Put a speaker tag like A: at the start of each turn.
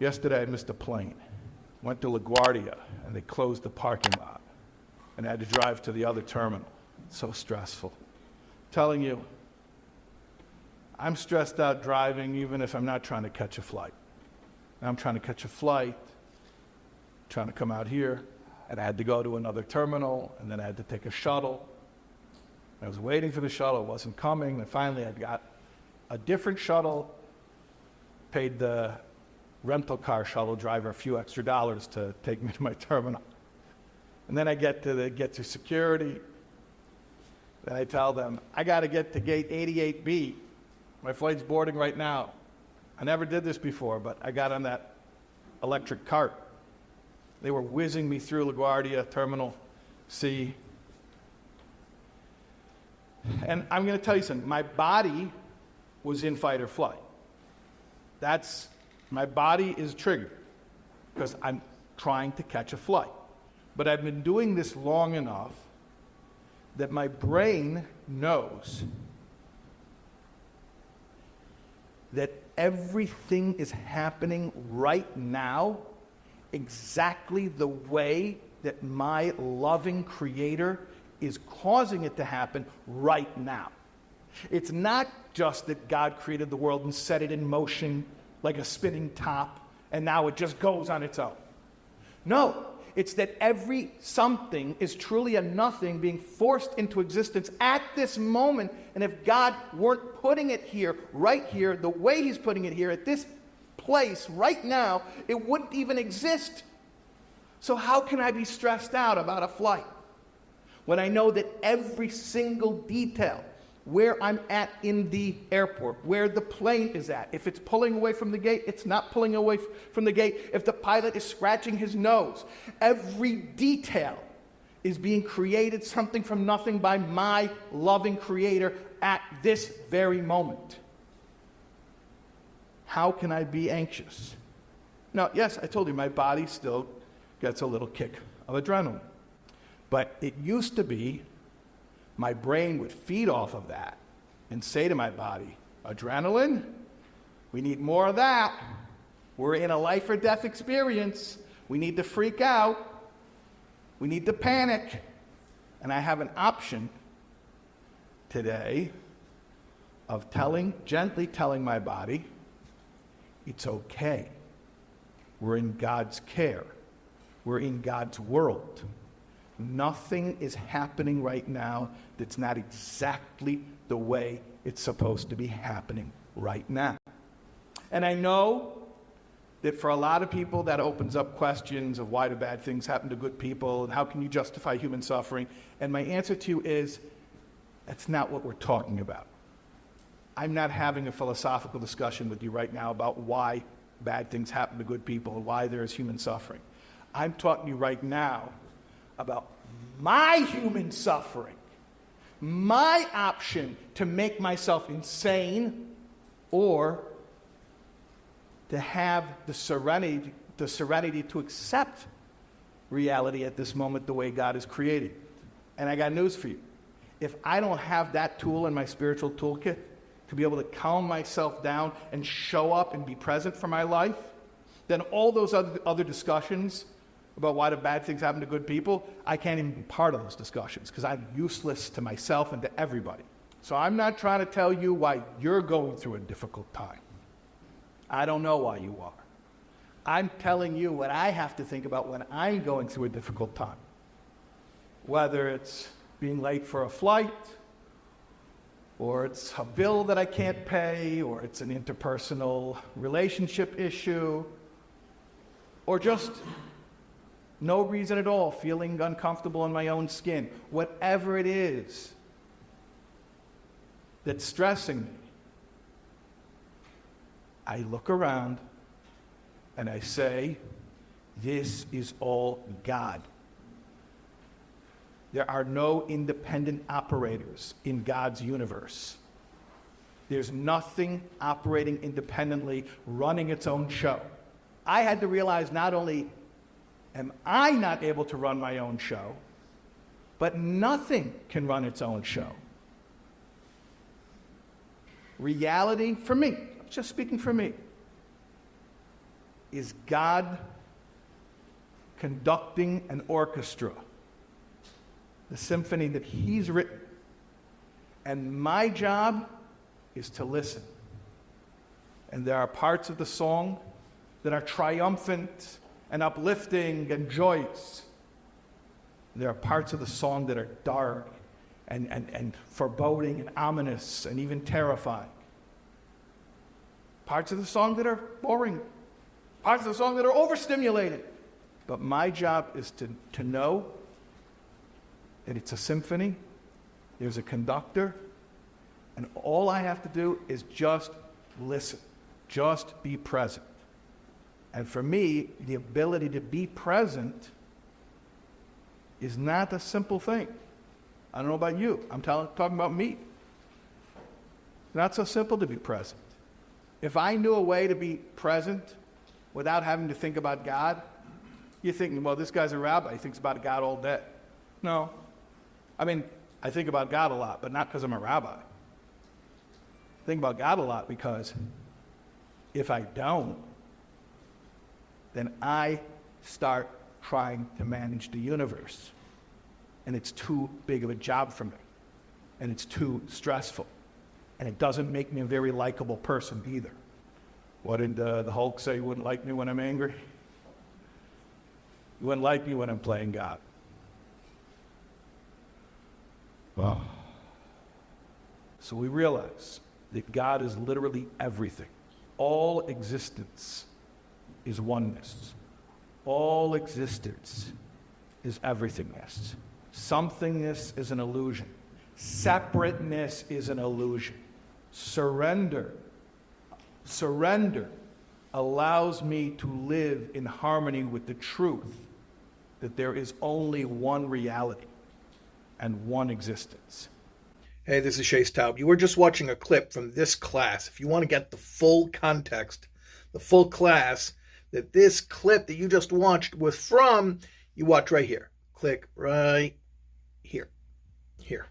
A: Yesterday I missed a plane. Went to LaGuardia, and they closed the parking lot. And I had to drive to the other terminal. So stressful. Telling you, I'm stressed out driving even if I'm not trying to catch a flight. Now I'm trying to catch a flight, trying to come out here, and I had to go to another terminal, and then I had to take a shuttle. I was waiting for the shuttle, it wasn't coming, and finally I got a different shuttle, paid the rental car shuttle driver a few extra dollars to take me to my terminal. And then I get to security, and I tell them, I got to get to gate 88B. My flight's boarding right now. I never did this before, but I got on that electric cart. They were whizzing me through LaGuardia, Terminal C. And I'm going to tell you something. My body was in fight or flight. My body is triggered because I'm trying to catch a flight. But I've been doing this long enough that my brain knows that everything is happening right now exactly the way that my loving Creator is causing it to happen right now. It's not just that God created the world and set it in motion like a spinning top, and now it just goes on its own. No, it's that every something is truly a nothing being forced into existence at this moment, and if God weren't putting it here, right here, the way He's putting it here, at this place, right now, it wouldn't even exist. So how can I be stressed out about a flight when I know that every single detail, where I'm at in the airport, where the plane is at. If it's pulling away from the gate, it's not pulling away from the gate. If the pilot is scratching his nose, every detail is being created something from nothing by my loving Creator at this very moment. How can I be anxious? Now, yes, I told you my body still gets a little kick of adrenaline. But it used to be my brain would feed off of that and say to my body, adrenaline, we need more of that. We're in a life or death experience. We need to freak out. We need to panic. And I have an option today of gently telling my body, it's okay. We're in God's care. We're in God's world. Nothing is happening right now that's not exactly the way it's supposed to be happening right now. And I know that for a lot of people that opens up questions of why do bad things happen to good people and how can you justify human suffering? And my answer to you is, that's not what we're talking about. I'm not having a philosophical discussion with you right now about why bad things happen to good people and why there is human suffering. I'm talking to you right now about my human suffering, my option to make myself insane or to have the serenity to accept reality at this moment the way God has created. And I got news for you. If I don't have that tool in my spiritual toolkit to be able to calm myself down and show up and be present for my life, then all those other discussions about why do bad things happen to good people, I can't even be part of those discussions because I'm useless to myself and to everybody. So I'm not trying to tell you why you're going through a difficult time. I don't know why you are. I'm telling you what I have to think about when I'm going through a difficult time. Whether it's being late for a flight, or it's a bill that I can't pay, or it's an interpersonal relationship issue, or just no reason at all, feeling uncomfortable in my own skin. Whatever it is that's stressing me, I look around and I say, this is all God. There are no independent operators in God's universe. There's nothing operating independently, running its own show. I had to realize not only am I not able to run my own show, but nothing can run its own show. Reality, for me, just speaking for me, is God conducting an orchestra, the symphony that He's written. And my job is to listen. And there are parts of the song that are triumphant and uplifting and joyous. There are parts of the song that are dark and foreboding and ominous and even terrifying. Parts of the song that are boring. Parts of the song that are overstimulated. But my job is to know that it's a symphony. There's a conductor. And all I have to do is just listen. Just be present. And for me, the ability to be present is not a simple thing. I don't know about you. I'm talking about me. It's not so simple to be present. If I knew a way to be present without having to think about God, you're thinking, well, this guy's a rabbi. He thinks about God all day. No. I mean, I think about God a lot, but not because I'm a rabbi. I think about God a lot because if I don't, then I start trying to manage the universe. And it's too big of a job for me. And it's too stressful. And it doesn't make me a very likable person either. What did the Hulk say? You wouldn't like me when I'm angry? You wouldn't like me when I'm playing God. Wow. So we realize that God is literally everything. All existence is oneness. All existence is everythingness. Somethingness is an illusion. Separateness is an illusion. Surrender allows me to live in harmony with the truth that there is only one reality and one existence. Hey, this is Shais Taub. You were just watching a clip from this class. If you want to get the full context, the full class that this clip that you just watched was from, you watch right here. Click right here. Here.